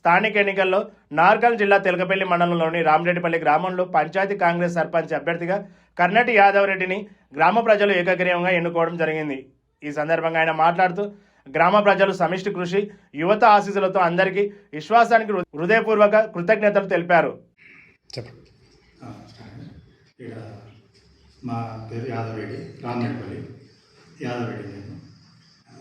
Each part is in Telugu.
స్థానిక ఎన్నికల్లో నార్కల్ జిల్లా తెలకపల్లి మండలంలోని రామరెడ్డిపల్లి గ్రామంలో పంచాయతీ కాంగ్రెస్ సర్పంచ్ అభ్యర్థిగా కర్నటి యాదవ్ రెడ్డిని గ్రామ ప్రజలు ఏకగ్రీవంగా ఎన్నుకోవడం జరిగింది. ఈ సందర్భంగా ఆయన మాట్లాడుతూ గ్రామ ప్రజలు సమిష్టి కృషి, యువత ఆశీస్సులతో అందరికీ విశ్వాసానికి హృదయపూర్వక కృతజ్ఞతలు తెలిపారు. మా పేరు యాదవ్ రెడ్డి, రామరెడ్డిపల్లి యాదవ్ రెడ్డి. నేను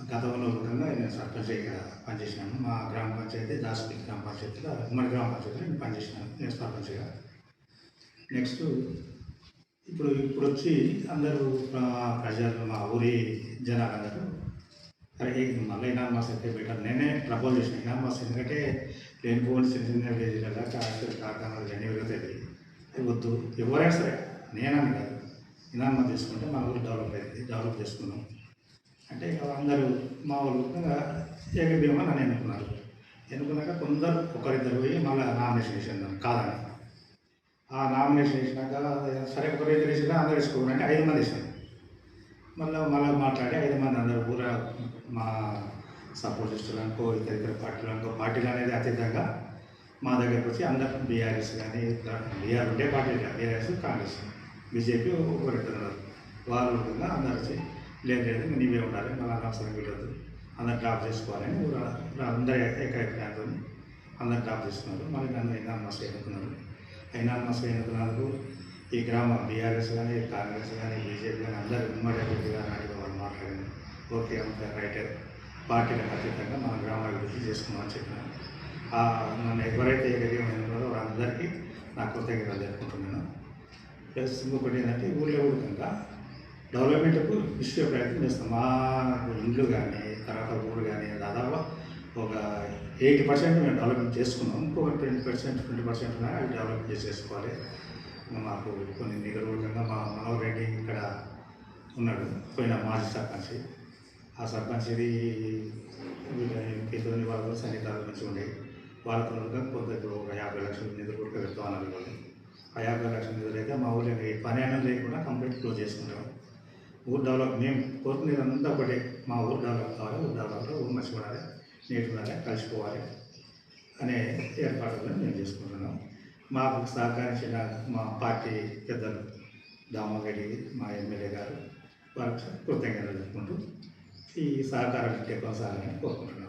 గతంలో కూడా నేను సర్పంచ్గా పనిచేసినాను. మా గ్రామ పంచాయతీ దాసపల్లి గ్రామ పంచాయతీలో ఉమ్మడి గ్రామ పంచాయతీలో నేను పనిచేసినాను నేను సర్పంచ్గా. నెక్స్ట్ ఇప్పుడు వచ్చి అందరూ ప్రజలు మా ఊరి జనాలందరూ అరే మళ్ళీ ఇనామస్ అయితే బెటర్ నేనే ప్రపోజ్ చేసిన ఇనామస్, ఎందుకంటే లేనిపోని చిన్న చిన్న విలేజ్లలో కార్ఖానాలు అన్నీ పెరుగుతాయి. వద్దు ఎవరైనా సరే నేనని కాదు, ఇనామస్ తీసుకుంటే మా ఊరు డెవలప్ చేసుకున్నాం అంటే అందరూ మా ఊరు ఏకగ్రీవంగా నన్ను ఎన్నుకున్నాక కొందరు ఒకరిద్దరు పోయి మళ్ళీ నామినేషన్ వేసినాను కాదని. ఆ నామినేషన్ వేసినాక సరే ఒకరిద్దరు వేసినా అందరూ వేసుకోవాలంటే 5 మంది వేసాను. మళ్ళీ మాట్లాడి 5 మంది అందరూ ఊరా మా సపోర్టిస్టులు అనుకో ఇతర పార్టీలు అనుకో పార్టీలు అనేది అతీతంగా మా దగ్గరకు వచ్చి అందరూ బీఆర్ఎస్ కానీ బీఆర్ ఉండే పార్టీలు బీఆర్ఎస్, కాంగ్రెస్, బీజేపీ ఒకరిద్దరు వాళ్ళు కూడా అందరూ వచ్చి లేదు నీవే ఉండాలి, మళ్ళీ అనవసరం వీలదు, అందరు డ్రాప్ చేసుకోవాలని అందరూ ఏకైక్యంతో అందరు డ్రాప్ చేసుకున్నారు. మళ్ళీ నన్ను ఎనామస్ ఎన్నుకున్నారు. ఎనామస్ ఎన్నుకున్నందుకు ఈ గ్రామ బీఆర్ఎస్ కానీ కాంగ్రెస్ కానీ బీజేపీ కానీ అందరూ ఉమ్మడి అభివృద్ధిగా నాటిగా వాళ్ళు మాట్లాడింది. ఓకే అంతే రైట్, పార్టీలకు అతీతంగా మన గ్రామ అభివృద్ధి చేసుకున్నామని చెప్పినాను. నన్ను ఎవరైతే ఎన్నుకున్నారో వాళ్ళందరికీ నా కృతజ్ఞతలు జరుపుకుంటున్నాను. ప్లస్ ఇంకొకటి ఏంటంటే ఊళ్ళో కూడా డెవలప్మెంట్కు విశ్వ ప్రయత్నం చేస్తాం. మా ఇండ్లు కానీ తర్వాత ఊరు కానీ దాదాపు ఒక 80% మేము డెవలప్మెంట్ చేసుకున్నాం. ఇంకొక 20% అవి డెవలప్మెంట్ చేసుకోవాలి. మాకు కొన్ని నిగరూఢంగా మా మనోహర్ రెడ్డి ఇక్కడ ఉన్నాడు, పోయిన మాజీ సర్పంచ్. ఆ సర్పంచ్ ఇది ఎంపీతోని వాళ్ళు సన్నిధాల నుంచి ఉండేవి. వాళ్ళతో కొంత ఇప్పుడు ఒక 50 లక్షల నిధులు కూడా పెడతామన్నారు వాళ్ళు. ఆ 50 లక్షల నిధులు అయితే మా ఊళ్ళో పని అనేది లేకుండా కంప్లీట్ క్లోజ్ చేసుకుంటాం. ఊరు డెవలప్ మేము కోరుకునేది అంతా ఒకటే, మా ఊరు డెవలప్ కావాలి, ఊరు డెవలప్ ఊరు మంచిగా ఉండాలి, నీటి ఉండాలి, కలిసిపోవాలి అనే ఏర్పాట్లు మేము చేసుకుంటున్నాం. మాకు సహకరించిన మా పార్టీ పెద్దలు దామోదర్ రెడ్డి, మా ఎమ్మెల్యే గారు, వారికి కృతజ్ఞతలు చెప్పుకుంటూ ఈ సహకారాన్ని కొనసాగాలని కోరుకుంటున్నాను.